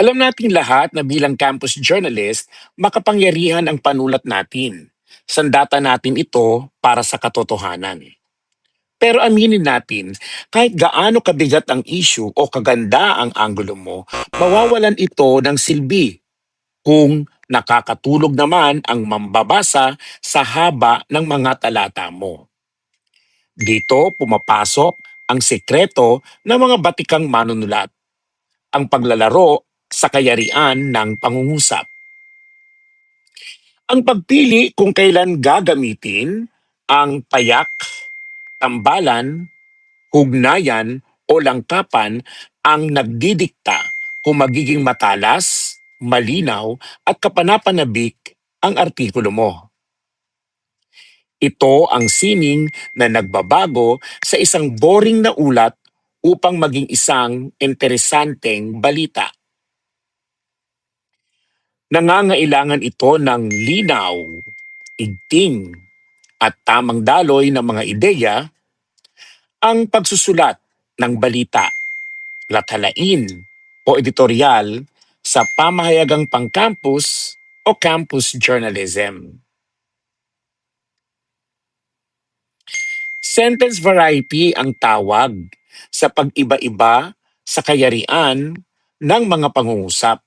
Alam nating lahat na bilang campus journalist, makapangyarihan ang panulat natin. Sandata natin ito para sa katotohanan. Pero aminin natin, kahit gaano kabigat ang issue o kaganda ang anggulo mo, mawawalan ito ng silbi kung nakakatulog naman ang mambabasa sa haba ng mga talata mo. Dito pumapasok ang sekreto ng mga batikang manunulat, ang paglalaro sa kayarian ng pangungusap. Ang pagpili kung kailan gagamitin ang payak, tambalan, hugnayan o langkapan ang nagdidikta kung magiging matalas, malinaw at kapanapanabik ang artikulo mo. Ito ang sining na nagbabago sa isang boring na ulat upang maging isang interesanteng balita. Nangangailangan ito ng linaw, igting, at tamang daloy ng mga ideya. Ang pagsusulat ng balita, lathalain o editorial sa pamahayagang pang-campus o campus journalism. Sentence variety ang tawag sa pag-iba-iba sa kayarian ng mga pangungusap.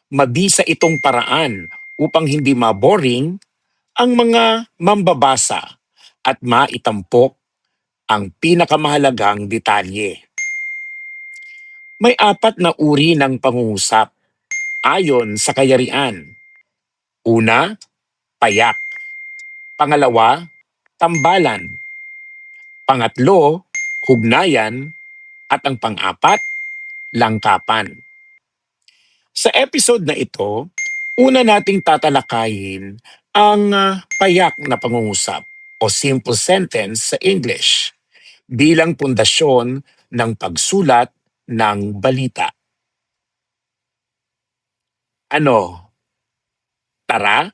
Mabisa itong paraan upang hindi maboring ang mga mambabasa at maitampok ang pinakamahalagang detalye. May apat na uri ng pangungusap ayon sa kayarian. Una, payak. Pangalawa, tambalan. Pangatlo, hugnayan. At ang pang-apat, langkapan. Sa episode na ito, una nating tatalakayin ang payak na pangungusap o simple sentence sa English bilang pundasyon ng pagsulat ng balita. Ano? Tara?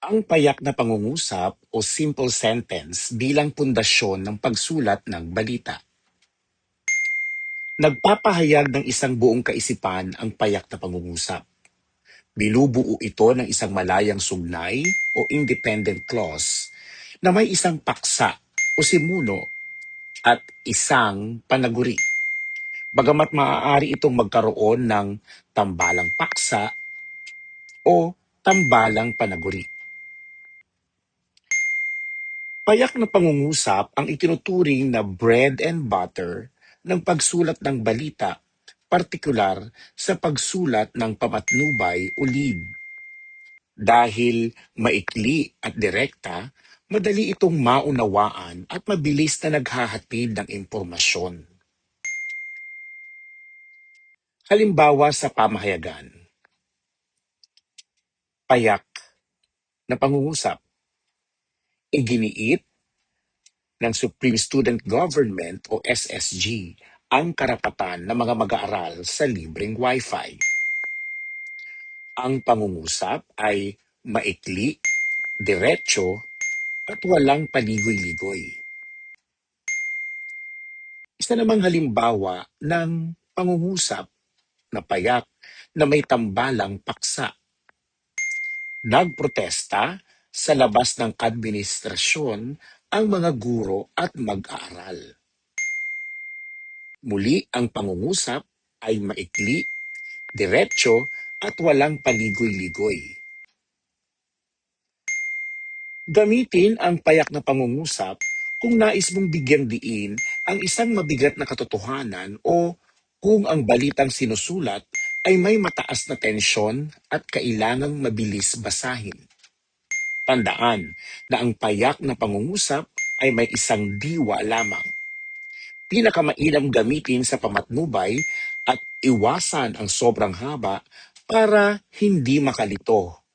Ang payak na pangungusap o simple sentence bilang pundasyon ng pagsulat ng balita. Nagpapahayag ng isang buong kaisipan ang payak na pangungusap. Binubuo ito ng isang malayang sugnay o independent clause na may isang paksa o simuno at isang panaguri. Bagamat maaari itong magkaroon ng tambalang paksa o tambalang panaguri. Payak na pangungusap ang itinuturing na bread and butter ng pagsulat ng balita, partikular sa pagsulat ng pamatnubay o lead. Dahil maikli at direkta, madali itong maunawaan at mabilis na naghahatid ng impormasyon. Halimbawa sa pamahayagan. Payak na pangungusap. Iginiit ng Supreme Student Government o SSG ang karapatan ng mga mag-aaral sa libreng Wi-Fi. Ang pangungusap ay maikli, diretso, at walang paligoy-ligoy. Isa namang halimbawa ng pangungusap na payak na may tambalang paksa. Nagprotesta sa labas ng administrasyon ang mga guro at mag-aaral. Muli ang pangungusap ay maikli, diretso at walang paligoy-ligoy. Gamitin ang payak na pangungusap kung nais mong bigyang diin ang isang mabigat na katotohanan o kung ang balitang sinusulat ay may mataas na tensyon at kailangang mabilis basahin. Tandaan na ang payak na pangungusap ay may isang diwa lamang. Pinakamainam gamitin sa pamatnubay at iwasan ang sobrang haba para hindi makalito.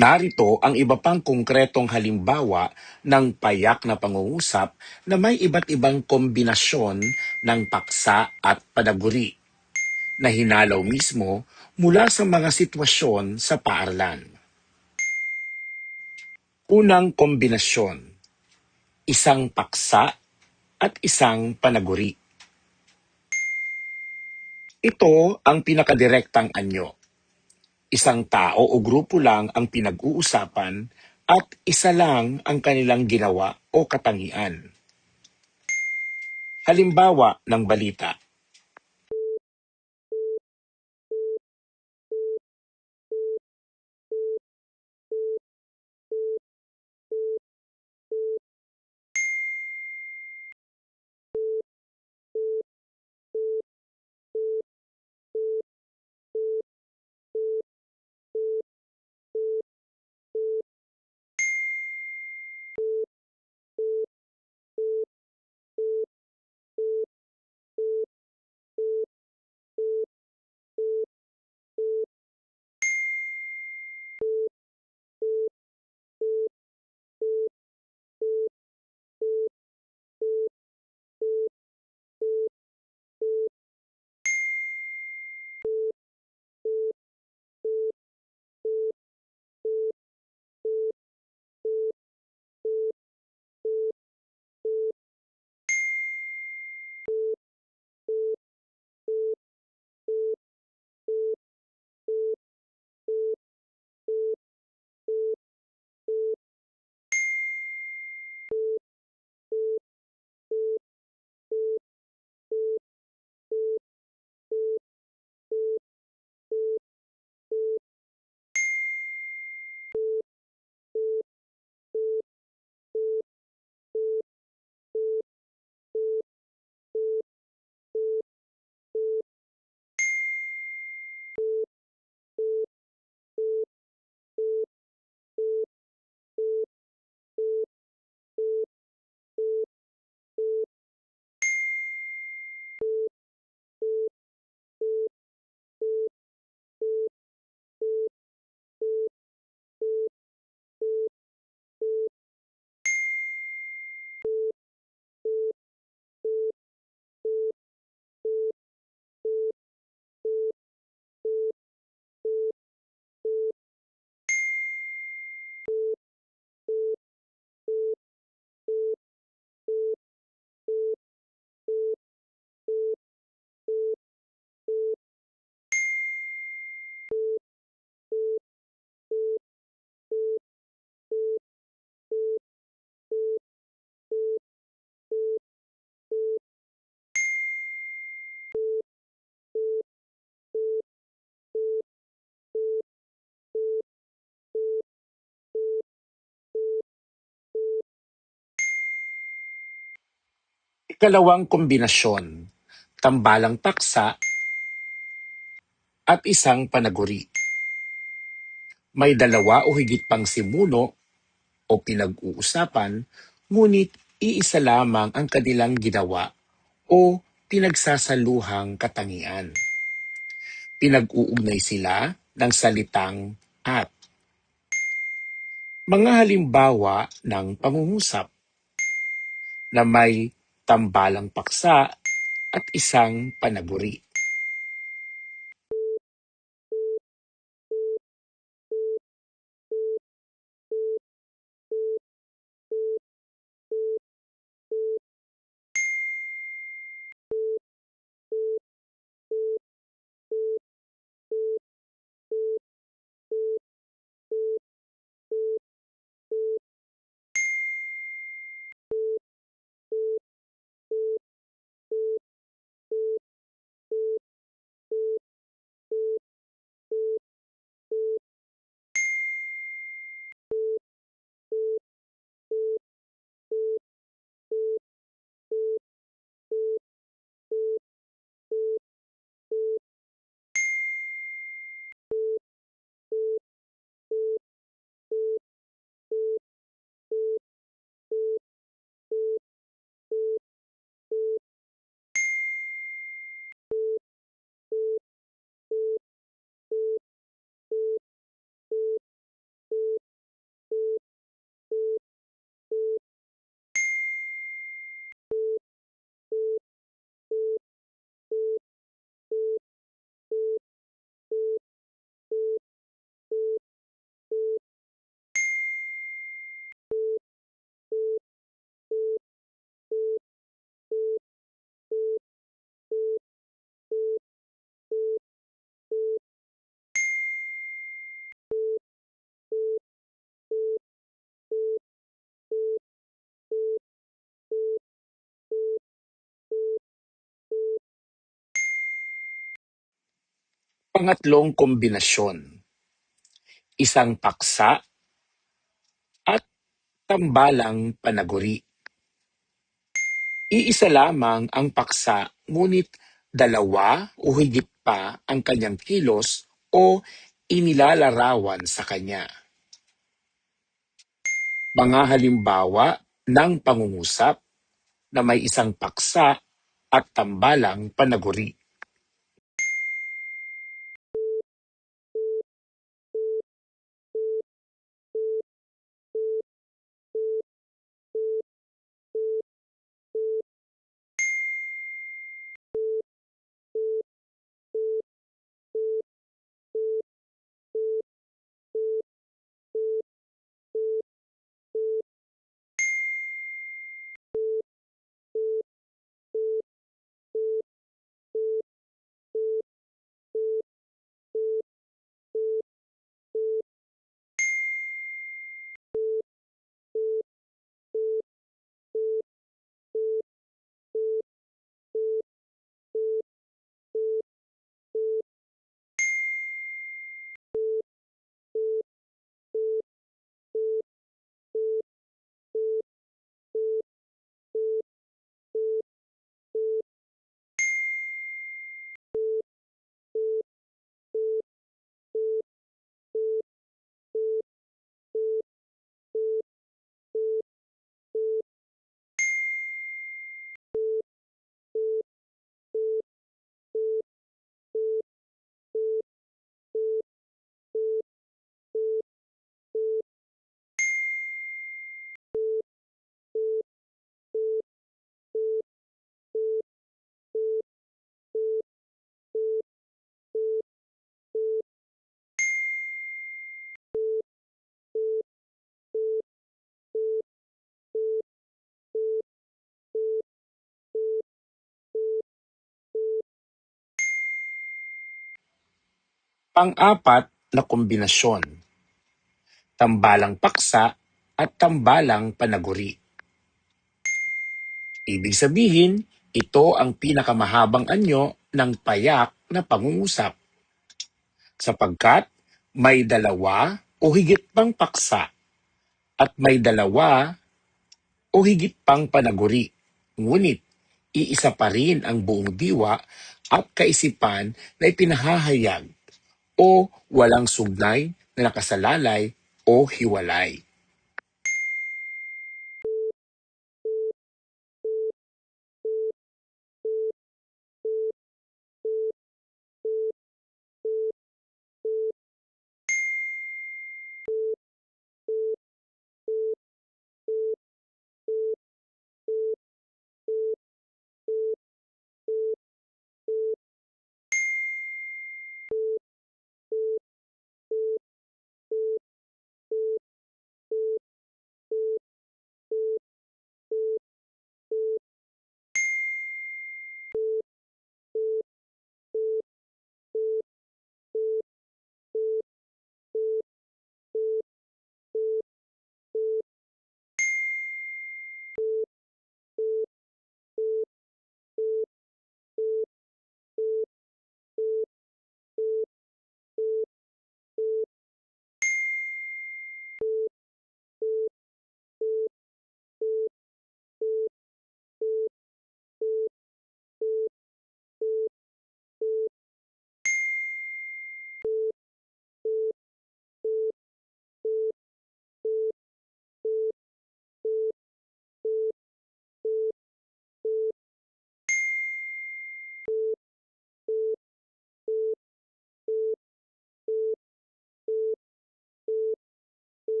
Narito ang iba pang konkretong halimbawa ng payak na pangungusap na may iba't ibang kombinasyon ng paksa at padaguri na hinalaw mismo mula sa mga sitwasyon sa paaralan. Unang kombinasyon, isang paksa at isang panaguri. Ito ang pinakadirektang anyo. Isang tao o grupo lang ang pinag-uusapan at isa lang ang kanilang ginawa o katangian. Halimbawa ng balita. Ikalawang kombinasyon, tambalang paksa at isang panaguri. May dalawa o higit pang simuno o pinag-uusapan, ngunit iisa lamang ang kanilang ginawa o pinagsasaluhang katangian. Pinag-uugnay sila ng salitang at. Mga halimbawa ng pangungusap na may tambalang paksa at isang panaguri. Pangatlong kombinasyon, isang paksa at tambalang panaguri. Iisa lamang ang paksa ngunit dalawa o higit pa ang kanyang kilos o inilalarawan sa kanya. Mga halimbawa ng pangungusap na may isang paksa at tambalang panaguri. Pang-apat na kombinasyon, tambalang paksa at tambalang panaguri. Ibig sabihin, ito ang pinakamahabang anyo ng payak na pangungusap sapagkat may dalawa o higit pang paksa at may dalawa o higit pang panaguri. Ngunit, iisa pa rin ang buong diwa at kaisipan na ipinahahayag o walang sugnay na nakasalalay o hiwalay.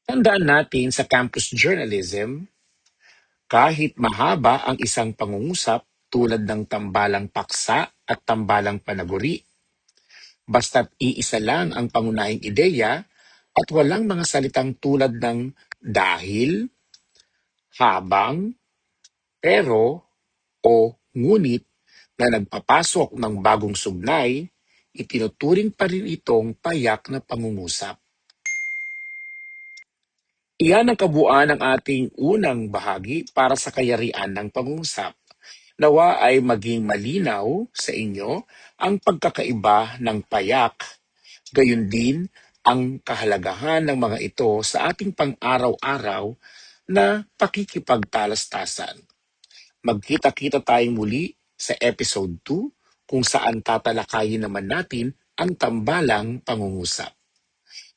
Tandaan natin sa campus journalism, kahit mahaba ang isang pangungusap tulad ng tambalang paksa at tambalang panaguri, basta't iisa lang ang pangunahing ideya at walang mga salitang tulad ng dahil, habang, pero, o ngunit na nagpapasok ng bagong sugnay, itinuturing pa rin itong payak na pangungusap. Iyan ang kabuuan ng ating unang bahagi para sa kayarian ng pangungusap. Nawa ay maging malinaw sa inyo ang pagkakaiba ng payak, gayon din ang kahalagahan ng mga ito sa ating pang-araw-araw na pakikipagtalastasan. Magkita-kita tayong muli sa episode 2 kung saan tatalakayin naman natin ang tambalang pangungusap.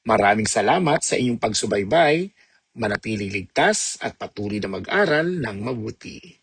Maraming salamat sa inyong pagsubaybay, manatiling ligtas at patuloy na mag-aral ng mabuti.